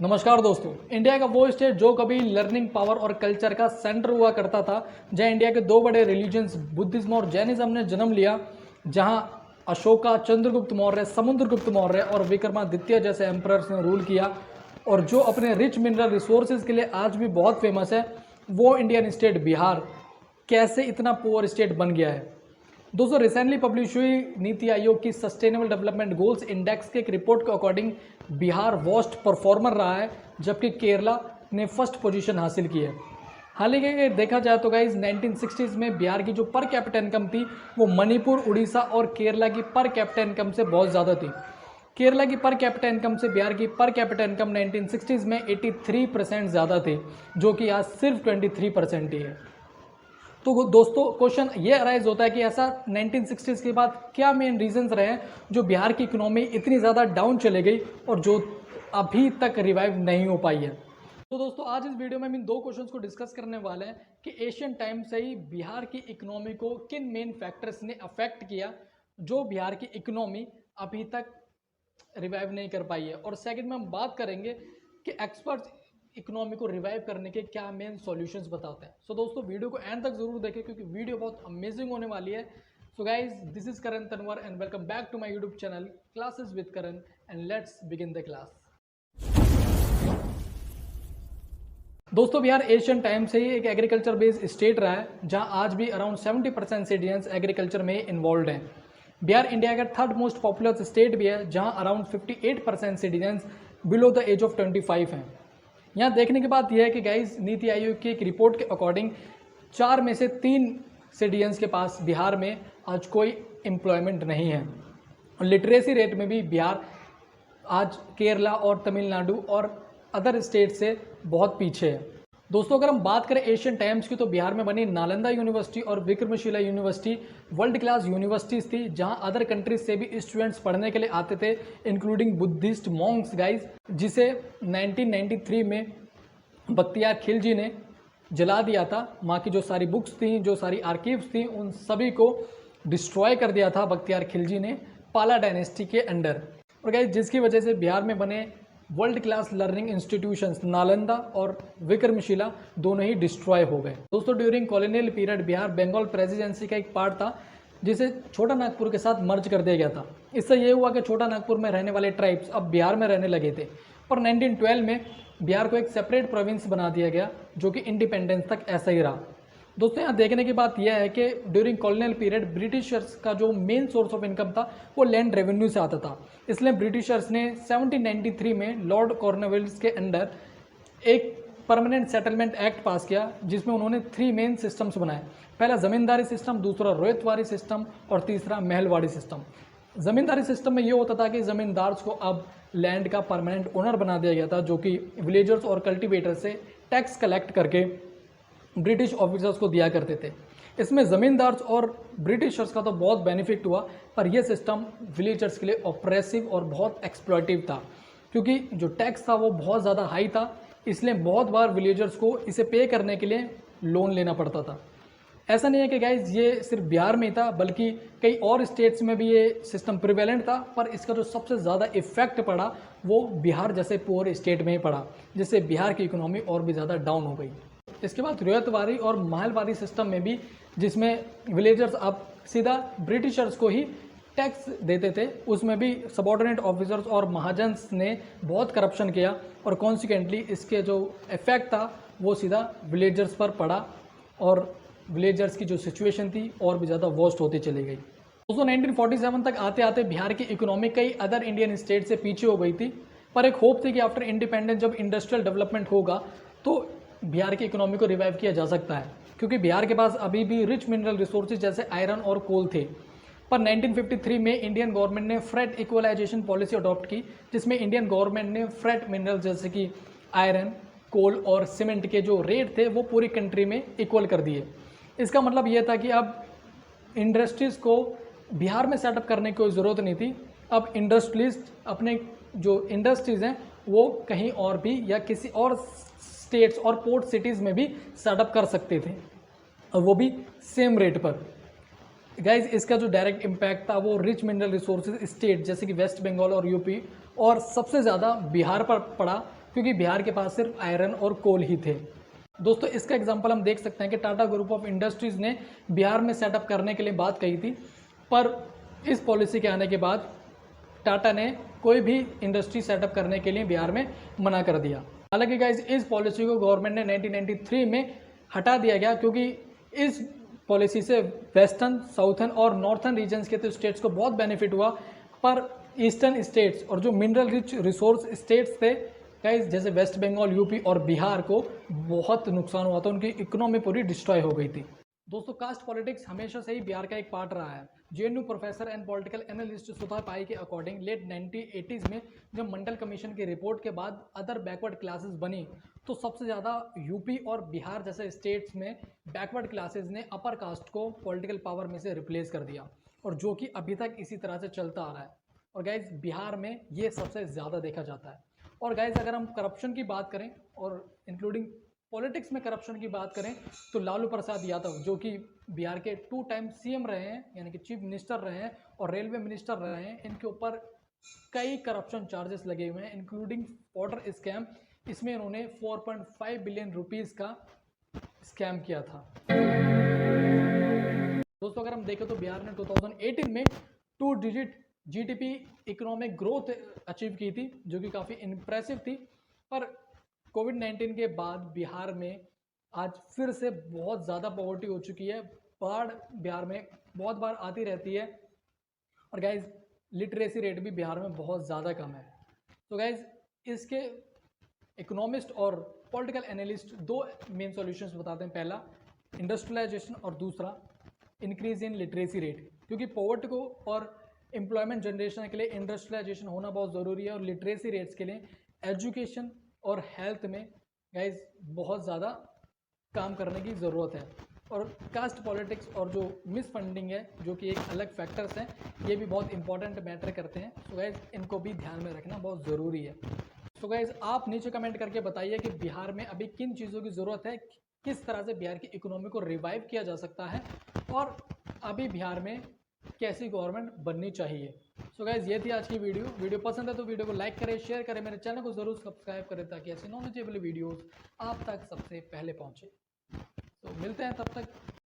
नमस्कार दोस्तों। इंडिया का वो स्टेट जो कभी लर्निंग पावर और कल्चर का सेंटर हुआ करता था, जहां इंडिया के दो बड़े रिलीजन्स बुद्धिज्म और जैनिज्म ने जन्म लिया, जहां अशोका, चंद्रगुप्त मौर्य, समुद्रगुप्त मौर्य और विक्रमादित्य जैसे एम्परर्स ने रूल किया, और जो अपने रिच मिनरल रिसोर्सेज के लिए आज भी बहुत फेमस है, वो इंडियन स्टेट बिहार कैसे इतना पुअर स्टेट बन गया है। दोस्तों, रिसेंटली पब्लिश हुई नीति आयोग की सस्टेनेबल डेवलपमेंट गोल्स इंडेक्स के एक रिपोर्ट के अकॉर्डिंग बिहार वर्स्ट परफॉर्मर रहा है, जबकि केरला ने फर्स्ट पोजीशन हासिल की है। हालांकि अगर देखा जाए तो गाइज 1960s में बिहार की जो पर कैपिटा इनकम थी वो मणिपुर, उड़ीसा और केरला की पर कैपिटा इनकम से बहुत ज़्यादा थी। केरला की पर कैपिटा इनकम से बिहार की पर कैपिटा इनकम 1960s में 83% ज़्यादा थी, जो कि आज सिर्फ 23% ही है। तो दोस्तों, क्वेश्चन ये अराइज होता है कि ऐसा 1960s के बाद क्या मेन रीजंस रहे हैं जो बिहार की इकोनॉमी इतनी ज़्यादा डाउन चले गई और जो अभी तक रिवाइव नहीं हो पाई है। तो दोस्तों, आज इस वीडियो में हम इन दो क्वेश्चंस को डिस्कस करने वाले हैं कि एशियन टाइम से ही बिहार की इकोनॉमी को किन मेन फैक्टर्स ने अफेक्ट किया जो बिहार की इकोनॉमी अभी तक रिवाइव नहीं कर पाई है। और सेकंड में हम बात करेंगे कि एक्सपर्ट्स इकोनॉमी को रिवाइव करने के क्या मेन सॉल्यूशंस बताते हैं। सो दोस्तों, वीडियो को एंड तक जरूर देखें क्योंकि वीडियो बहुत अमेजिंग होने वाली है। So guys, this is Karan Tanwar and welcome back to my YouTube channel classes with Karan, and let's begin the class. दोस्तों, बिहार एशियन टाइम से ही एक एग्रीकल्चर बेस्ड स्टेट रहा है, जहां आज भी अराउंड 70% सिटीजन्स एग्रीकल्चर में इन्वॉल्व हैं। बिहार इंडिया का थर्ड मोस्ट पॉपुलर स्टेट भी है, जहां around 58% citizens below the age of 25 हैं। यहाँ देखने की बात यह है कि गाइज, नीति आयोग की एक रिपोर्ट के अकॉर्डिंग 4 में से 3 सिटीजन्स के पास बिहार में आज कोई एम्प्लॉयमेंट नहीं है। और लिटरेसी रेट में भी बिहार आज केरला और तमिलनाडु और अदर स्टेट से बहुत पीछे है। दोस्तों, अगर हम बात करें एशियन टाइम्स की, तो बिहार में बनी नालंदा यूनिवर्सिटी और Vikramshila university world class universities थी, जहां अदर कंट्रीज से भी स्टूडेंट्स पढ़ने के लिए आते थे, इंक्लूडिंग बुद्धिस्ट मॉन्क्स गाइज, जिसे 1993 में बख्तियार खिलजी ने जला दिया था। वहाँ की जो सारी बुक्स थी, जो सारी आर्कीव्स थी, उन सभी को डिस्ट्रॉय कर दिया था बख्तियार खिलजी ने पाला डायनेस्टी के अंडर। और गाइज, जिसकी वजह से बिहार में बने world class learning institutions Nalanda और विक्रमशिला दोनों ही डिस्ट्रॉय हो गए। दोस्तों, during colonial period Bihar Bengal presidency का एक पार्ट था, जिसे छोटा नागपुर के साथ मर्ज कर दिया गया था। इससे ये हुआ कि छोटा नागपुर में रहने वाले ट्राइब्स अब बिहार में रहने लगे थे। पर 1912 में बिहार को एक सेपरेट प्रोविंस बना दिया गया, जो कि इंडिपेंडेंस तक ऐसा ही रहा। दोस्तों, यहाँ देखने की बात यह है कि ड्यूरिंग कॉलोनियल पीरियड ब्रिटिशर्स का जो मेन सोर्स ऑफ इनकम था वो लैंड रेवेन्यू से आता था। इसलिए ब्रिटिशर्स ने 1793 में लॉर्ड कॉर्नवालिस के अंडर एक परमानेंट सेटलमेंट एक्ट पास किया, जिसमें उन्होंने 3 मेन सिस्टम्स बनाए। पहला ज़मींदारी सिस्टम, दूसरा रोयतवारी सिस्टम और तीसरा महलवाड़ी सिस्टम। ज़मींदारी सिस्टम में ये होता था कि ज़मींदार्स को अब लैंड का परमानेंट ओनर बना दिया गया था, जो कि विलेजर्स और कल्टिवेटर से टैक्स कलेक्ट करके ब्रिटिश ऑफिसर्स को दिया करते थे। इसमें ज़मींदार्स और ब्रिटिशर्स का तो बहुत बेनिफिट हुआ, पर यह सिस्टम विलेजर्स के लिए ऑप्रेसिव और बहुत एक्सप्लॉइटिव था, क्योंकि जो टैक्स था वो बहुत ज़्यादा हाई था। इसलिए बहुत बार विलेजर्स को इसे पे करने के लिए लोन लेना पड़ता था। ऐसा नहीं है कि गाइज ये सिर्फ बिहार में ही था, बल्कि कई और स्टेट्स में भी ये सिस्टम प्रिवेलेंट था, पर इसका जो सबसे ज़्यादा इफेक्ट पड़ा वो बिहार जैसे पुअर स्टेट में ही पड़ा, जिससे बिहार की इकोनॉमी और भी ज़्यादा डाउन हो गई। इसके बाद रोयतवारी और महलवारी सिस्टम में भी, जिसमें विलेजर्स अब सीधा ब्रिटिशर्स को ही टैक्स देते थे, उसमें भी सबॉर्डिनेट ऑफिसर्स और महाजन्स ने बहुत करप्शन किया, और कॉन्सिक्वेंटली इसके जो इफेक्ट था वो सीधा विलेजर्स पर पड़ा, और विलेजर्स की जो सिचुएशन थी और भी ज़्यादा वर्स्ट होती चली गई। दोस्तों, 1947 तक आते आते बिहार की इकोनॉमी कई अदर इंडियन स्टेट से पीछे हो गई थी, पर एक होप थी कि आफ्टर इंडिपेंडेंस जब इंडस्ट्रियल डेवलपमेंट होगा तो बिहार की इकोनॉमी को रिवाइव किया जा सकता है, क्योंकि बिहार के पास अभी भी रिच मिनरल रिसोर्सेज जैसे आयरन और कोल थे। पर 1953 में इंडियन गवर्नमेंट ने फ्रेट इक्वलाइजेशन पॉलिसी अडॉप्ट की, जिसमें इंडियन गवर्नमेंट ने फ्रेट मिनरल जैसे कि आयरन, कोल और सीमेंट के जो रेट थे वो पूरी कंट्री में इक्वल कर दिए। इसका मतलब ये था कि अब इंडस्ट्रीज़ को बिहार में सेटअप करने की कोई ज़रूरत नहीं थी। अब इंडस्ट्रियलिस्ट अपने जो इंडस्ट्रीज़ हैं वो कहीं और भी या किसी और स्टेट्स और पोर्ट सिटीज़ में भी सेटअप कर सकते थे, और वो भी सेम रेट पर। गाइज, इसका जो डायरेक्ट इम्पैक्ट था वो रिच मिनरल रिसोर्सेज स्टेट जैसे कि वेस्ट बंगाल और यूपी और सबसे ज़्यादा बिहार पर पड़ा, क्योंकि बिहार के पास सिर्फ आयरन और कोल ही थे। दोस्तों इसका एग्जांपल हम देख सकते हैं कि टाटा ग्रुप ऑफ इंडस्ट्रीज़ ने बिहार में सेटअप करने के लिए बात कही थी, पर इस पॉलिसी के आने के बाद टाटा ने कोई भी इंडस्ट्री सेटअप करने के लिए बिहार में मना कर दिया। हालांकि गाइज इस पॉलिसी को गवर्नमेंट ने 1993 में हटा दिया गया, क्योंकि इस पॉलिसी से वेस्टर्न, साउथर्न और नॉर्थर्न रीजन्स के तो स्टेट्स को बहुत बेनिफिट हुआ, पर ईस्टर्न स्टेट्स और जो मिनरल रिच रिसोर्स स्टेट्स थे गाइज, जैसे वेस्ट बंगाल, यूपी और बिहार को बहुत नुकसान हुआ था, उनकी इकोनॉमी पूरी डिस्ट्रॉय हो गई थी। दोस्तों कास्ट पॉलिटिक्स हमेशा से ही बिहार का एक पार्ट रहा है। JNU professor and political analyst Sudha Pai के अकॉर्डिंग लेट 1980s में जब मंडल कमीशन की रिपोर्ट के बाद अदर बैकवर्ड क्लासेस बनी, तो सबसे ज़्यादा यूपी और बिहार जैसे स्टेट्स में बैकवर्ड क्लासेस ने अपर कास्ट को पॉलिटिकल पावर में से रिप्लेस कर दिया, और जो कि अभी तक इसी तरह से चलता आ रहा है। और गाइज बिहार में ये सबसे ज़्यादा देखा जाता है। और गाइज अगर हम करप्शन की बात करें और इंक्लूडिंग पॉलिटिक्स में करप्शन की बात करें, तो लालू प्रसाद यादव जो कि बिहार के 2 टाइम सीएम रहे हैं, यानी कि चीफ मिनिस्टर रहे हैं और रेलवे मिनिस्टर रहे हैं, इनके ऊपर कई करप्शन चार्जेस लगे हुए हैं, इंक्लूडिंग वाटर स्कैम। इसमें इन्होंने 4.5 बिलियन रुपीज़ का स्कैम किया था। दोस्तों अगर हम देखें तो बिहार ने 2018 में 2 digit GDP economic growth achieve की थी, जो कि काफ़ी इम्प्रेसिव थी। पर कोविड-19 के बाद बिहार में आज फिर से बहुत ज़्यादा पॉवर्टी हो चुकी है। बाढ़ बिहार में बहुत बार आती रहती है, और गाइज लिटरेसी रेट भी बिहार में बहुत ज़्यादा कम है। तो गाइज इसके इकोनॉमिस्ट और पॉलिटिकल एनालिस्ट 2 मेन सॉल्यूशंस बताते हैं। पहला इंडस्ट्रियलाइजेशन और दूसरा इंक्रीज इन लिटरेसी रेट, क्योंकि पॉवर्टी को और एम्प्लॉयमेंट जनरेशन के लिए इंडस्ट्रियलाइजेशन होना बहुत ज़रूरी है, और लिटरेसी रेट्स के लिए एजुकेशन और हेल्थ में गाइज बहुत ज़्यादा काम करने की ज़रूरत है। और कास्ट पॉलिटिक्स और जो मिस फंडिंग है, जो कि एक अलग फैक्टर्स हैं, ये भी बहुत इंपॉर्टेंट मैटर करते हैं। तो गाइज इनको भी ध्यान में रखना बहुत ज़रूरी है। तो गाइज आप नीचे कमेंट करके बताइए कि बिहार में अभी किन चीज़ों की ज़रूरत है, किस तरह से बिहार की इकोनॉमी को रिवाइव किया जा सकता है, और अभी बिहार में कैसी गवर्नमेंट बननी चाहिए। सो गाइज ये थी आज की वीडियो पसंद है तो वीडियो को लाइक करें, शेयर करें, मेरे चैनल को ज़रूर सब्सक्राइब करें, ताकि ऐसे नॉलेजेबल वीडियोस आप तक सबसे पहले पहुंचे। तो मिलते हैं तब तक।